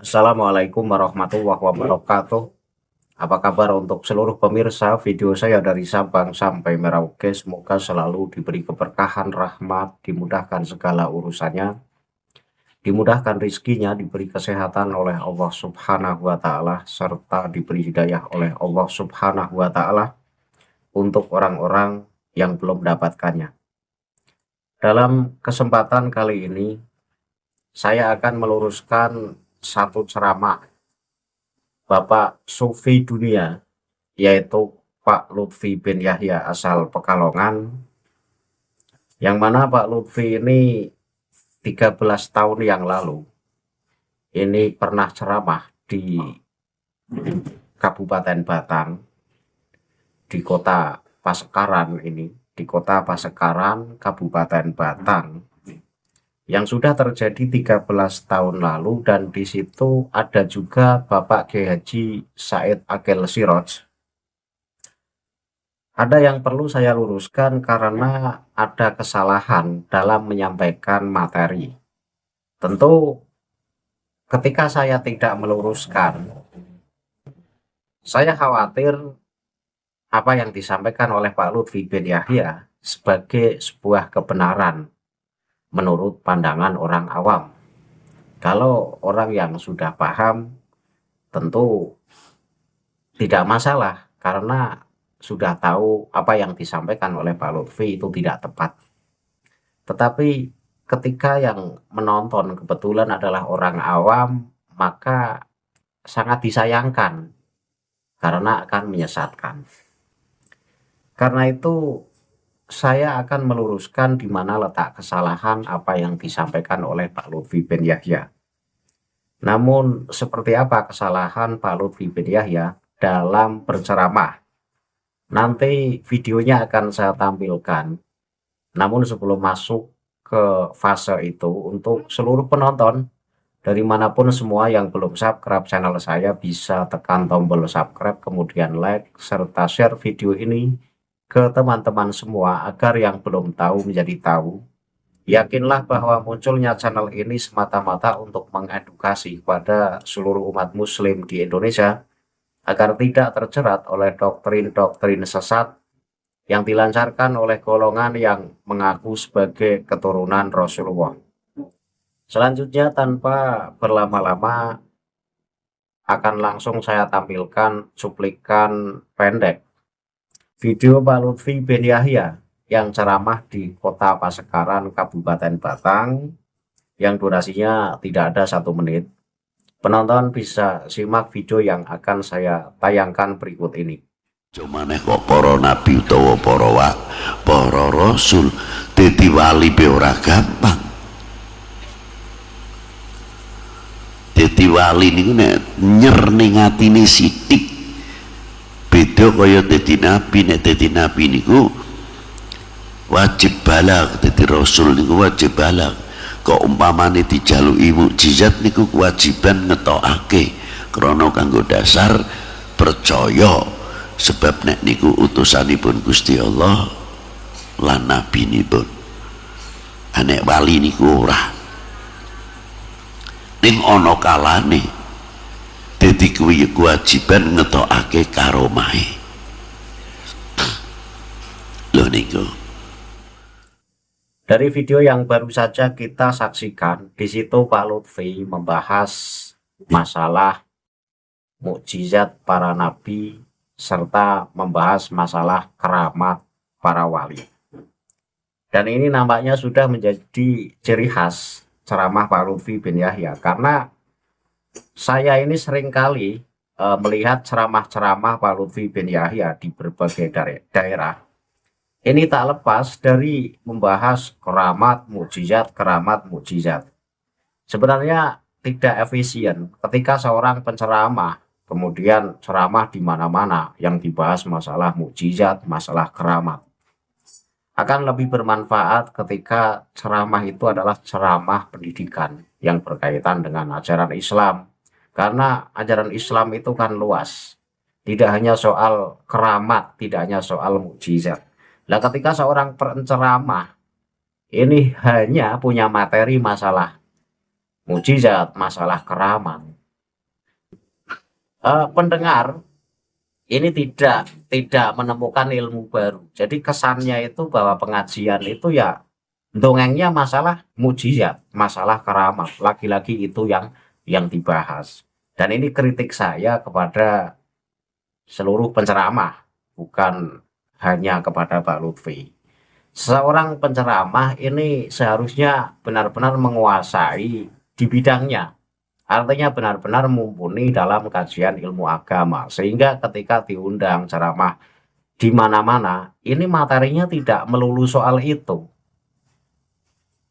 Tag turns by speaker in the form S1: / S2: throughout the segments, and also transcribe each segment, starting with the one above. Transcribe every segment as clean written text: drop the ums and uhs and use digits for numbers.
S1: Assalamualaikum warahmatullahi wabarakatuh. Apa kabar untuk seluruh pemirsa video saya dari Sabang sampai Merauke? Semoga selalu diberi keberkahan, rahmat, dimudahkan segala urusannya, dimudahkan rizkinya, diberi kesehatan oleh Allah Subhanahu wa Ta'ala, serta diberi hidayah oleh Allah Subhanahu wa Ta'ala untuk orang-orang yang belum mendapatkannya. Dalam kesempatan kali ini, saya akan meluruskan satu ceramah Bapak Sufi Dunia, yaitu Pak Lutfi bin Yahya asal Pekalongan, yang mana Pak Lutfi ini 13 tahun yang lalu ini pernah ceramah di Kabupaten Batang, di kota Pasekaran ini, di kota Pasekaran, Kabupaten Batang, yang sudah terjadi 13 tahun lalu, dan di situ ada juga Bapak Kiai Haji Said Akil Siroj. Ada yang perlu saya luruskan karena ada kesalahan dalam menyampaikan materi. Tentu ketika saya tidak meluruskan, saya khawatir apa yang disampaikan oleh Pak Lutfi bin Yahya sebagai sebuah kebenaran menurut pandangan orang awam. Kalau orang yang sudah paham, tentu tidak masalah karena sudah tahu apa yang disampaikan oleh Pak Lutfi itu tidak tepat. Tetapi ketika yang menonton kebetulan adalah orang awam, maka sangat disayangkan karena akan menyesatkan. Karena itu saya akan meluruskan di mana letak kesalahan apa yang disampaikan oleh Pak Lutfi bin Yahya. Namun seperti apa kesalahan Pak Lutfi bin Yahya dalam berceramah? Nanti videonya akan saya tampilkan. Namun sebelum masuk ke fase itu, untuk seluruh penonton dari manapun semua yang belum subscribe channel saya bisa tekan tombol subscribe, kemudian like, serta share video ini ke teman-teman semua agar yang belum tahu menjadi tahu. Yakinlah bahwa munculnya channel ini semata-mata untuk mengedukasi kepada seluruh umat muslim di Indonesia agar tidak terjerat oleh doktrin-doktrin sesat yang dilancarkan oleh golongan yang mengaku sebagai keturunan Rasulullah. Selanjutnya, tanpa berlama-lama, akan langsung saya tampilkan cuplikan pendek video Pak Lutfi bin Yahya yang ceramah di kota Pasekaran, Kabupaten Batang, yang durasinya tidak ada 1 menit. Penonton bisa simak video yang akan saya tayangkan berikut ini.
S2: Cuman kok para nabi utawa para rasul dadi wali be ora gampang. Dadi wali niku nek nyer ning atine sithik beda kaya dadi nabi. Nek dadi nabi niku wajib balag, dadi rasul niku wajib balag. Kok umpamane dijaluki mukjizat niku kewajiban ngetokake krana kanggo dasar percaya, sebab nek niku utusanipun Gusti Allah lan nabinipun. Nek wali niku ora, ning ana kalane dadi kuwi kewajiban ngetokake karomahe. Lho niku
S1: dari video yang baru saja kita saksikan, di situ Pak Lutfi membahas masalah mukjizat para nabi serta membahas masalah keramat para wali. Dan ini nampaknya sudah menjadi ciri khas ceramah Pak Lutfi bin Yahya, karena saya ini seringkali melihat ceramah-ceramah Pak Lutfi bin Yahya di berbagai daerah. Ini tak lepas dari membahas keramat mukjizat. Sebenarnya tidak efisien ketika seorang penceramah kemudian ceramah di mana-mana yang dibahas masalah mukjizat, masalah keramat. Akan lebih bermanfaat ketika ceramah itu adalah ceramah pendidikan yang berkaitan dengan ajaran Islam. Karena ajaran Islam itu kan luas. Tidak hanya soal keramat, tidak hanya soal mukjizat. Nah, ketika seorang penceramah ini hanya punya materi masalah mukjizat, masalah keramat, pendengar ini tidak menemukan ilmu baru. Jadi kesannya itu bahwa pengajian itu ya dongengnya masalah mujizat, masalah keramat, lagi-lagi itu yang dibahas. Dan ini kritik saya kepada seluruh penceramah, bukan hanya kepada Pak Lutfi. Seorang penceramah ini seharusnya benar-benar menguasai di bidangnya. Artinya benar-benar mumpuni dalam kajian ilmu agama. Sehingga ketika diundang ceramah di mana-mana, ini materinya tidak melulu soal itu.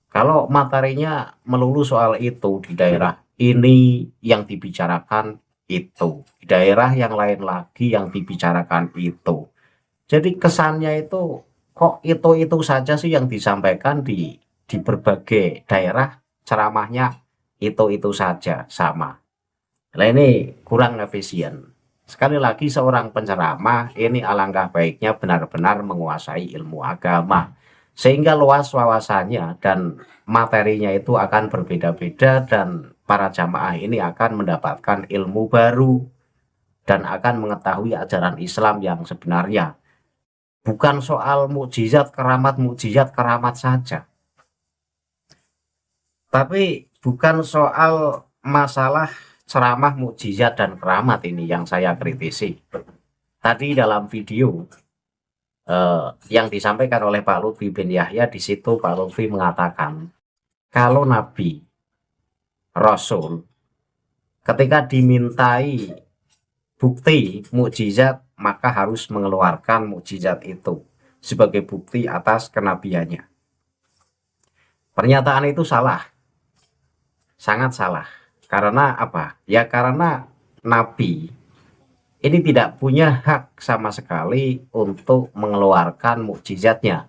S1: Kalau materinya melulu soal itu di daerah ini yang dibicarakan itu, di daerah yang lain lagi yang dibicarakan itu. Jadi kesannya itu kok itu saja sih yang disampaikan di berbagai daerah, ceramahnya itu saja sama. Nah ini kurang efisien. Sekali lagi seorang penceramah ini alangkah baiknya benar-benar menguasai ilmu agama. Sehingga luas wawasannya dan materinya itu akan berbeda-beda dan para jamaah ini akan mendapatkan ilmu baru dan akan mengetahui ajaran Islam yang sebenarnya. Bukan soal mukjizat keramat saja. Tapi bukan soal masalah ceramah mukjizat dan keramat ini yang saya kritisi. Tadi dalam video yang disampaikan oleh Pak Lutfi bin Yahya, di situ Pak Lutfi mengatakan kalau Nabi Rasul ketika dimintai bukti mukjizat maka harus mengeluarkan mukjizat itu sebagai bukti atas kenabiannya. Pernyataan itu salah, sangat salah. Karena apa? Ya karena Nabi ini tidak punya hak sama sekali untuk mengeluarkan mukjizatnya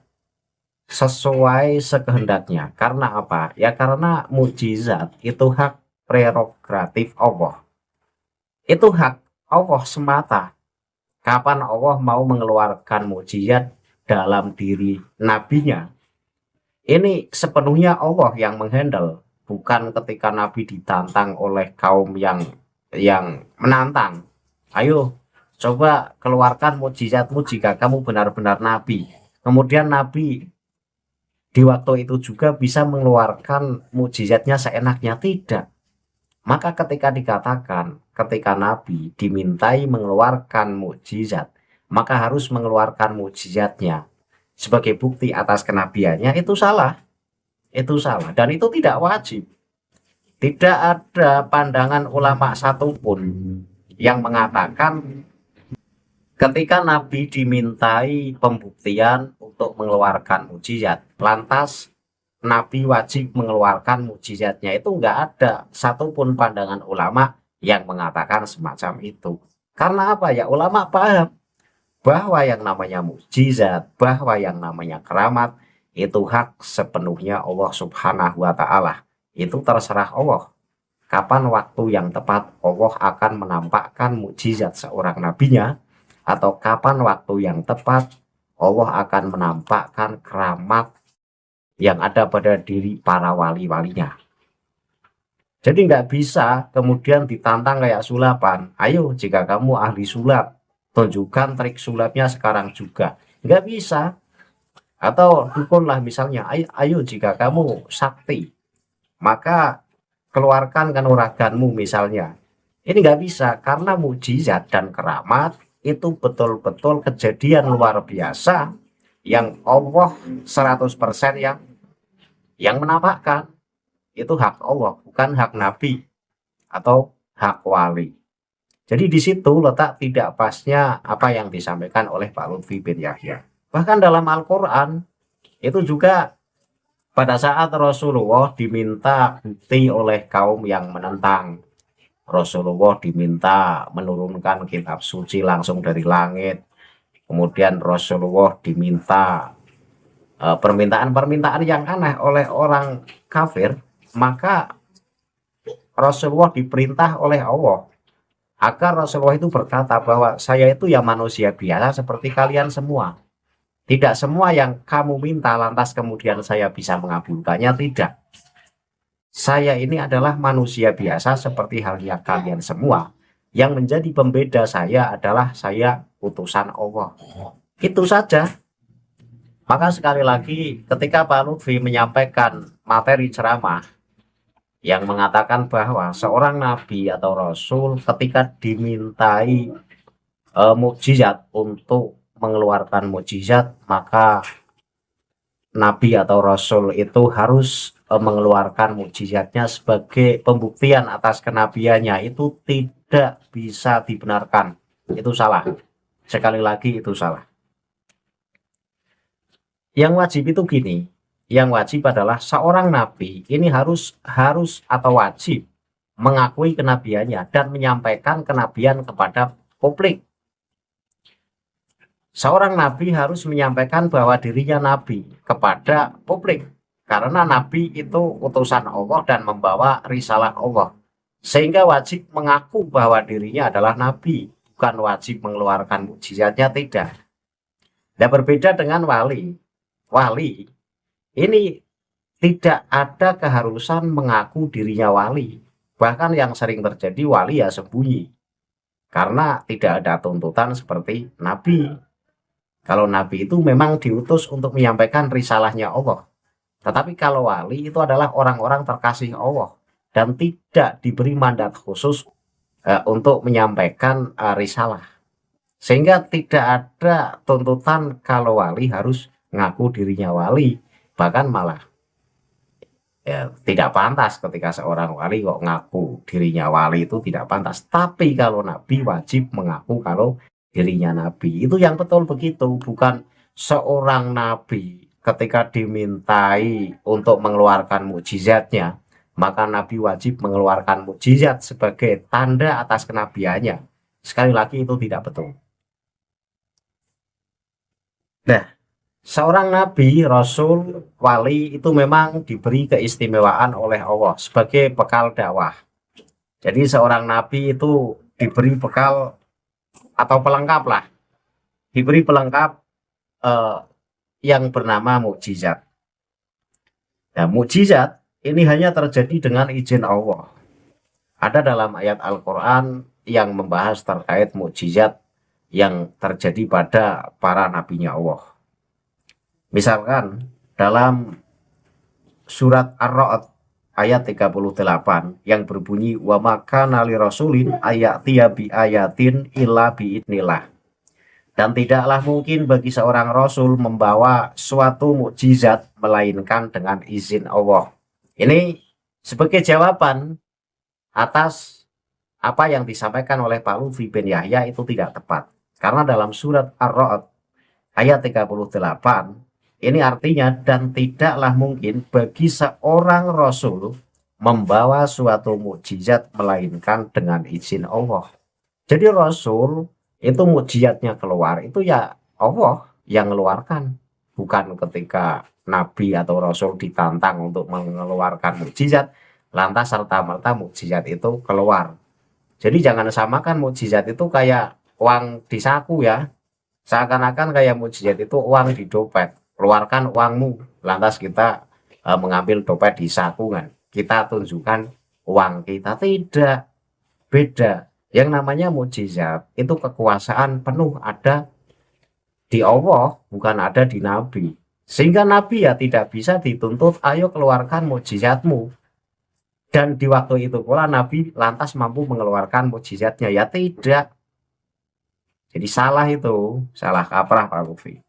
S1: sesuai sekehendaknya. Karena apa? Ya karena mukjizat itu hak prerogatif Allah. Itu hak Allah semata. Kapan Allah mau mengeluarkan mukjizat dalam diri nabinya? Ini sepenuhnya Allah yang menghandle, bukan ketika Nabi ditantang oleh kaum yang menantang. Ayo, coba keluarkan mukjizatmu jika kamu benar-benar Nabi. Kemudian Nabi di waktu itu juga bisa mengeluarkan mukjizatnya seenaknya, tidak. Maka ketika dikatakan, ketika Nabi dimintai mengeluarkan mukjizat, maka harus mengeluarkan mukjizatnya sebagai bukti atas kenabiannya, itu salah. Itu salah dan itu tidak wajib. Tidak ada pandangan ulama satupun yang mengatakan ketika Nabi dimintai pembuktian untuk mengeluarkan mukjizat, lantas Nabi wajib mengeluarkan mukjizatnya. Itu enggak ada satupun pandangan ulama yang mengatakan semacam itu. Karena apa ya? Ulama paham bahwa yang namanya mukjizat, bahwa yang namanya keramat itu hak sepenuhnya Allah Subhanahu wa Ta'ala. Itu terserah Allah. Kapan waktu yang tepat Allah akan menampakkan mukjizat seorang nabinya, atau kapan waktu yang tepat Allah akan menampakkan keramat yang ada pada diri para wali-walinya. Jadi nggak bisa kemudian ditantang kayak sulapan. Ayo jika kamu ahli sulap, tunjukkan trik sulapnya sekarang juga. Nggak bisa. Atau dukunlah misalnya, ayo jika kamu sakti, maka keluarkan kanuraganmu misalnya. Ini nggak bisa karena mukjizat dan keramat itu betul-betul kejadian luar biasa yang Allah 100% yang menampakkan. Itu hak Allah, bukan hak Nabi atau hak wali. Jadi di situ letak tidak pasnya apa yang disampaikan oleh Pak Lutfi bin Yahya. Bahkan dalam Al-Quran itu juga pada saat Rasulullah diminta bukti oleh kaum yang menentang, Rasulullah diminta menurunkan kitab suci langsung dari langit. Kemudian Rasulullah diminta permintaan-permintaan yang aneh oleh orang kafir, maka Rasulullah diperintah oleh Allah agar Rasulullah itu berkata bahwa saya itu ya manusia biasa seperti kalian semua. Tidak semua yang kamu minta lantas kemudian saya bisa mengabulkannya, tidak. Saya ini adalah manusia biasa seperti halnya kalian semua. Yang menjadi pembeda saya adalah saya utusan Allah. Itu saja. Maka sekali lagi ketika Pak Lutfi menyampaikan materi ceramah yang mengatakan bahwa seorang nabi atau rasul ketika dimintai mukjizat untuk mengeluarkan mukjizat, maka nabi atau rasul itu harus mengeluarkan mukjizatnya sebagai pembuktian atas kenabiannya. Itu tidak bisa dibenarkan. Itu salah. Sekali lagi itu salah. Yang wajib itu gini, yang wajib adalah seorang nabi ini harus atau wajib mengakui kenabiannya dan menyampaikan kenabian kepada publik. Seorang nabi harus menyampaikan bahwa dirinya nabi kepada publik, karena nabi itu utusan Allah dan membawa risalah Allah, sehingga wajib mengaku bahwa dirinya adalah nabi, bukan wajib mengeluarkan mukjizatnya, tidak. Dan berbeda dengan wali ini tidak ada keharusan mengaku dirinya wali. Bahkan yang sering terjadi wali ya sembunyi, karena tidak ada tuntutan seperti nabi. Kalau nabi itu memang diutus untuk menyampaikan risalahnya Allah. Tetapi kalau wali itu adalah orang-orang terkasih Allah dan tidak diberi mandat khusus untuk menyampaikan risalah. Sehingga tidak ada tuntutan kalau wali harus ngaku dirinya wali. Bahkan malah ya, tidak pantas ketika seorang wali kok ngaku dirinya wali, itu tidak pantas. Tapi kalau nabi wajib mengaku kalau dirinya nabi. Itu yang betul begitu. Bukan seorang nabi ketika dimintai untuk mengeluarkan mukjizatnya, maka nabi wajib mengeluarkan mukjizat sebagai tanda atas kenabiannya. Sekali lagi itu tidak betul. Nah, seorang nabi, rasul, wali itu memang diberi keistimewaan oleh Allah sebagai bekal dakwah. Jadi seorang nabi itu diberi bekal atau pelengkap lah, diberi pelengkap yang bernama mukjizat. Nah, mukjizat ini hanya terjadi dengan izin Allah. Ada dalam ayat Al-Quran yang membahas terkait mukjizat yang terjadi pada para nabinya Allah. Misalkan dalam surat Ar-Ra'd ayat 38 yang berbunyi wa makana li rasulin ayatiya bi ayatin illa bi idnillah. Dan tidaklah mungkin bagi seorang rasul membawa suatu mukjizat melainkan dengan izin Allah. Ini sebagai jawaban atas apa yang disampaikan oleh Pak Lutfi bin Yahya itu tidak tepat. Karena dalam surat Ar-Ra'd ayat 38 ini artinya dan tidaklah mungkin bagi seorang rasul membawa suatu mukjizat melainkan dengan izin Allah. Jadi rasul itu mukjizatnya keluar itu ya Allah yang mengeluarkan, bukan ketika nabi atau rasul ditantang untuk mengeluarkan mukjizat lantas serta-merta mukjizat itu keluar. Jadi jangan samakan mukjizat itu kayak uang di saku ya. Seakan-akan kayak mukjizat itu uang di dompet. Keluarkan uangmu, lantas kita mengambil dompet di saku kan. Kita tunjukkan uang kita. Tidak, beda. Yang namanya mukjizat itu kekuasaan penuh ada di Allah, bukan ada di nabi. Sehingga nabi ya tidak bisa dituntut ayo keluarkan mukjizatmu. Dan di waktu itu pula nabi lantas mampu mengeluarkan mukjizatnya, ya tidak. Jadi salah itu, salah kaprah Pak Lutfi.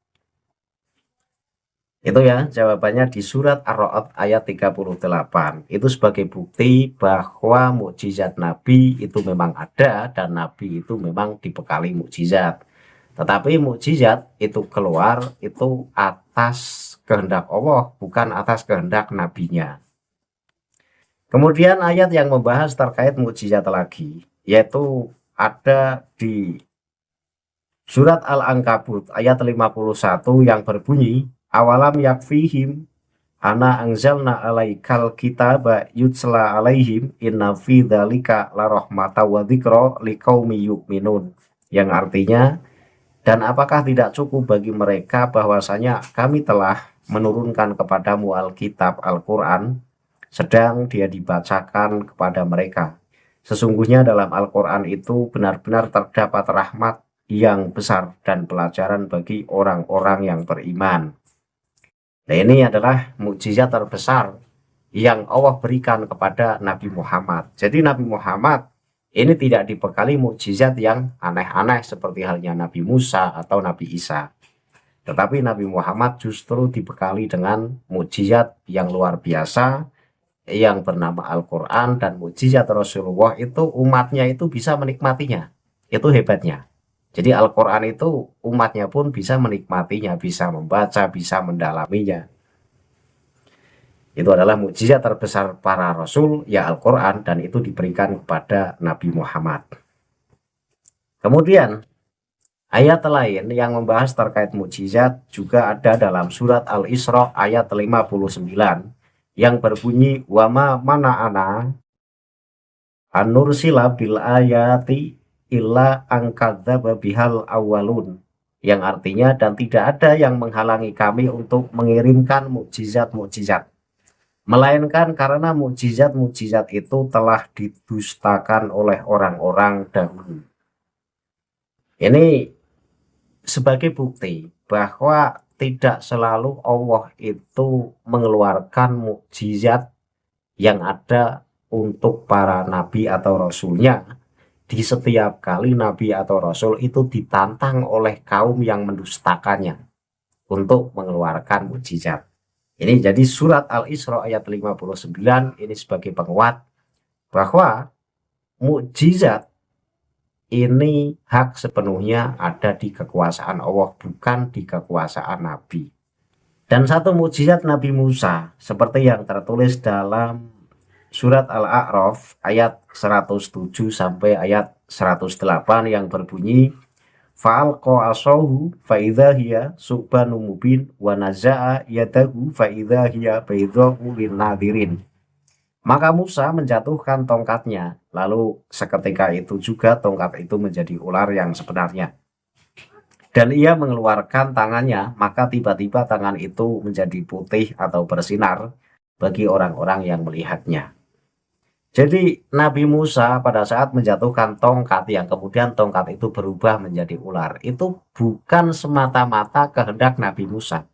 S1: Itu ya jawabannya di surat Ar-Ra'd ayat 38. Itu sebagai bukti bahwa mukjizat nabi itu memang ada dan nabi itu memang dibekali mukjizat. Tetapi mukjizat itu keluar itu atas kehendak Allah, bukan atas kehendak nabinya. Kemudian ayat yang membahas terkait mukjizat lagi, yaitu ada di surat Al-Ankabut ayat 51 yang berbunyi awalam yakfihim ana anzalna alaikal kitaba yutsla alaihim inna fi dzalika larahmata wa dzikra liqaumi yu'minun, yang artinya dan apakah tidak cukup bagi mereka bahwasanya kami telah menurunkan kepadamu Alkitab Al-Quran sedang dia dibacakan kepada mereka. Sesungguhnya dalam Al-Quran itu benar-benar terdapat rahmat yang besar dan pelajaran bagi orang-orang yang beriman. Nah, ini adalah mukjizat terbesar yang Allah berikan kepada Nabi Muhammad. Jadi Nabi Muhammad ini tidak dibekali mukjizat yang aneh-aneh seperti halnya Nabi Musa atau Nabi Isa. Tetapi Nabi Muhammad justru dibekali dengan mukjizat yang luar biasa yang bernama Al-Quran, dan mukjizat Rasulullah itu umatnya itu bisa menikmatinya. Itu hebatnya. Jadi Al-Quran itu umatnya pun bisa menikmatinya, bisa membaca, bisa mendalaminya. Itu adalah mukjizat terbesar para rasul, ya Al-Quran, dan itu diberikan kepada Nabi Muhammad. Kemudian ayat lain yang membahas terkait mukjizat juga ada dalam surat Al-Isra ayat 59 yang berbunyi wama mana'ana anursila bil ayati illa angkadzaba bihal awalun, yang artinya dan tidak ada yang menghalangi kami untuk mengirimkan mukjizat-mukjizat, melainkan karena mukjizat-mukjizat itu telah didustakan oleh orang-orang dahulu. Ini sebagai bukti bahwa tidak selalu Allah itu mengeluarkan mukjizat yang ada untuk para nabi atau rasulnya. Di setiap kali nabi atau rasul itu ditantang oleh kaum yang mendustakannya untuk mengeluarkan mukjizat. Ini jadi surat Al-Isra ayat 59 ini sebagai penguat bahwa mukjizat ini hak sepenuhnya ada di kekuasaan Allah, bukan di kekuasaan Nabi. Dan satu mukjizat Nabi Musa seperti yang tertulis dalam surat Al-A'raf ayat 107 sampai ayat 108 yang berbunyi fa'alqa asahu fa'idha hiya subhanun mubin wa naza'a yadahu fa'idha hiya baydha'u lin-nadhirin. Maka Musa menjatuhkan tongkatnya, lalu seketika itu juga tongkat itu menjadi ular yang sebenarnya. Dan ia mengeluarkan tangannya, maka tiba-tiba tangan itu menjadi putih atau bersinar bagi orang-orang yang melihatnya. Jadi Nabi Musa pada saat menjatuhkan tongkat yang kemudian tongkat itu berubah menjadi ular, itu bukan semata-mata kehendak Nabi Musa,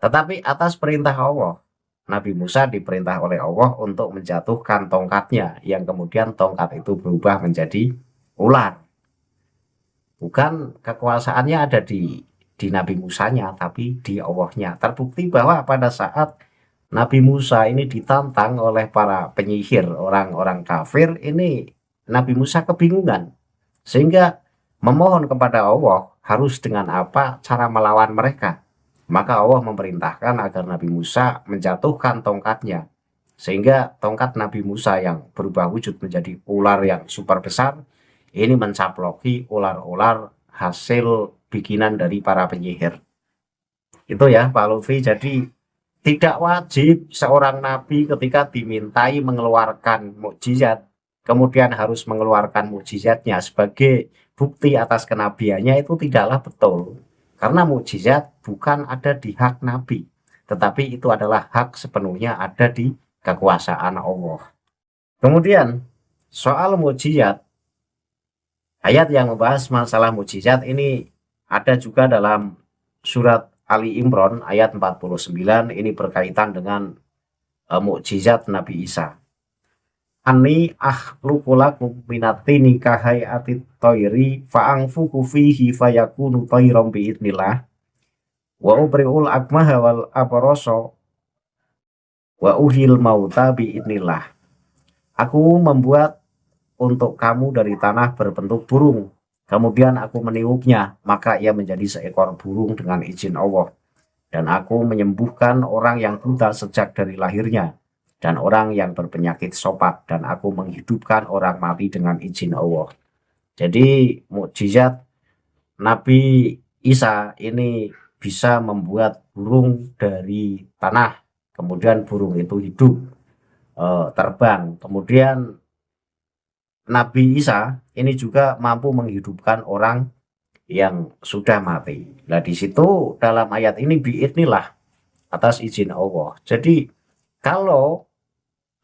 S1: tetapi atas perintah Allah. Nabi Musa diperintah oleh Allah untuk menjatuhkan tongkatnya yang kemudian tongkat itu berubah menjadi ular. Bukan kekuasaannya ada di Nabi Musanya, tapi di Allahnya. Terbukti bahwa pada saat Nabi Musa ini ditantang oleh para penyihir, orang-orang kafir, ini Nabi Musa kebingungan. Sehingga memohon kepada Allah harus dengan apa cara melawan mereka. Maka Allah memerintahkan agar Nabi Musa menjatuhkan tongkatnya. Sehingga tongkat Nabi Musa yang berubah wujud menjadi ular yang super besar, ini mencaploki ular-ular hasil bikinan dari para penyihir. Itu ya Pak Lutfi, jadi tidak wajib seorang nabi ketika dimintai mengeluarkan mukjizat, kemudian harus mengeluarkan mukjizatnya sebagai bukti atas kenabiannya, itu tidaklah betul. Karena mukjizat bukan ada di hak Nabi, tetapi itu adalah hak sepenuhnya ada di kekuasaan Allah. Kemudian soal mukjizat, ayat yang membahas masalah mukjizat ini ada juga dalam surat Ali Imran ayat 49, ini berkaitan dengan mukjizat Nabi Isa. Ani akhluqu lakum minatini kahayati thairi fa'anfuku fihi fayakunu thairan biidznillah wa ubri'ul akmaha wal abrasa wa uhil mauta biidznillah. Aku membuat untuk kamu dari tanah berbentuk burung, kemudian aku meniupnya, maka ia menjadi seekor burung dengan izin Allah. Dan aku menyembuhkan orang yang buta sejak dari lahirnya, dan orang yang berpenyakit sopak, dan aku menghidupkan orang mati dengan izin Allah. Jadi mukjizat Nabi Isa ini bisa membuat burung dari tanah, kemudian burung itu hidup, terbang. Kemudian Nabi Isa ini juga mampu menghidupkan orang yang sudah mati. Nah di situ dalam ayat ini biidznillah, atas izin Allah. Jadi kalau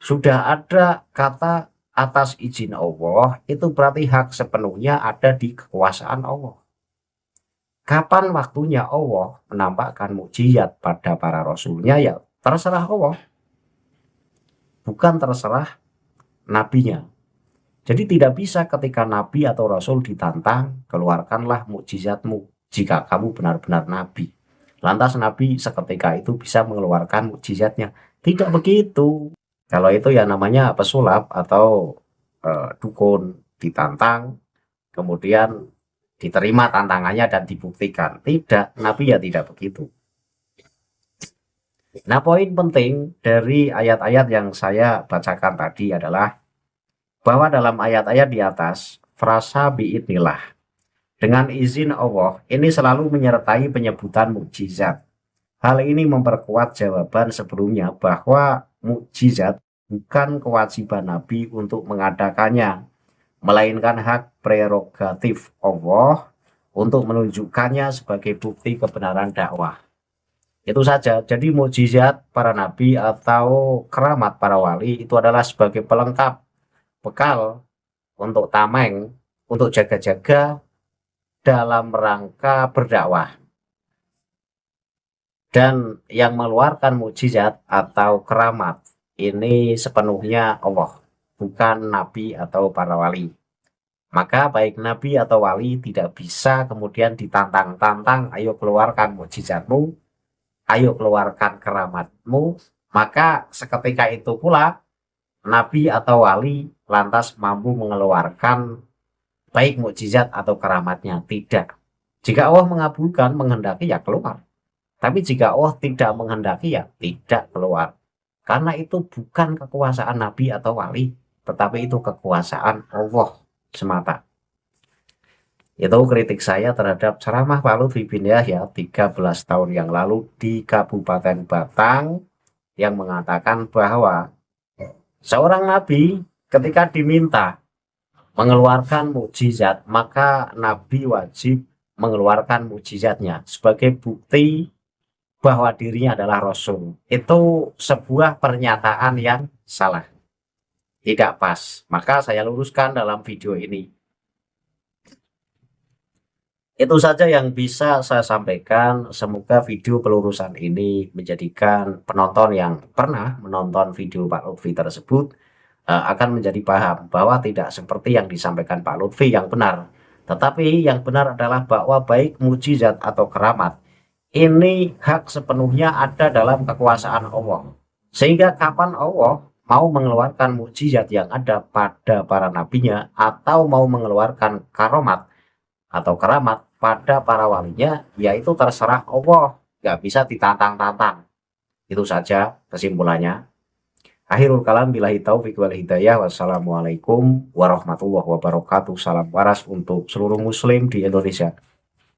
S1: sudah ada kata atas izin Allah, itu berarti hak sepenuhnya ada di kekuasaan Allah. Kapan waktunya Allah menampakkan mukjizat pada para rasulnya, ya terserah Allah, bukan terserah nabinya. Jadi tidak bisa ketika nabi atau rasul ditantang, keluarkanlah mukjizatmu jika kamu benar-benar nabi. Lantas nabi seketika itu bisa mengeluarkan mukjizatnya. Tidak begitu. Kalau itu ya namanya pesulap atau dukun, ditantang, kemudian diterima tantangannya dan dibuktikan. Tidak, nabi ya tidak begitu. Nah, poin penting dari ayat-ayat yang saya bacakan tadi adalah bahwa dalam ayat-ayat di atas, frasa biidnillah, dengan izin Allah, ini selalu menyertai penyebutan mukjizat. Hal ini memperkuat jawaban sebelumnya bahwa mukjizat bukan kewajiban Nabi untuk mengadakannya, melainkan hak prerogatif Allah untuk menunjukkannya sebagai bukti kebenaran dakwah. Itu saja. Jadi mukjizat para nabi atau keramat para wali itu adalah sebagai pelengkap, bekal untuk tameng, untuk jaga-jaga dalam rangka berdakwah. Dan yang mengeluarkan mukjizat atau keramat ini sepenuhnya Allah, bukan nabi atau para wali. Maka baik nabi atau wali tidak bisa kemudian ditantang-tantang, ayo keluarkan mukjizatmu, ayo keluarkan keramatmu. Maka seketika itu pula nabi atau wali lantas mampu mengeluarkan baik mukjizat atau keramatnya. Tidak. Jika Allah mengabulkan, menghendaki, ya keluar. Tapi jika Allah tidak menghendaki, ya tidak keluar. Karena itu bukan kekuasaan nabi atau wali, tetapi itu kekuasaan Allah semata. Itu kritik saya terhadap ceramah Pak Lutfi bin Yahya 13 tahun yang lalu di Kabupaten Batang, yang mengatakan bahwa seorang nabi ketika diminta mengeluarkan mukjizat, maka nabi wajib mengeluarkan mukjizatnya sebagai bukti bahwa dirinya adalah rasul. Itu sebuah pernyataan yang salah, tidak pas. Maka saya luruskan dalam video ini. Itu saja yang bisa saya sampaikan. Semoga video pelurusan ini menjadikan penonton yang pernah menonton video Pak Lutfi tersebut akan menjadi paham bahwa tidak seperti yang disampaikan Pak Lutfi yang benar. Tetapi yang benar adalah bahwa baik mukjizat atau keramat ini hak sepenuhnya ada dalam kekuasaan Allah. Sehingga kapan Allah mau mengeluarkan mukjizat yang ada pada para nabinya atau mau mengeluarkan karomat atau keramat pada para walinya, yaitu terserah Allah, nggak bisa ditantang-tantang. Itu saja kesimpulannya. Akhirul kalam, billahi taufiq wal hidayah. Wassalamualaikum warahmatullahi wabarakatuh. Salam waras untuk seluruh muslim di Indonesia.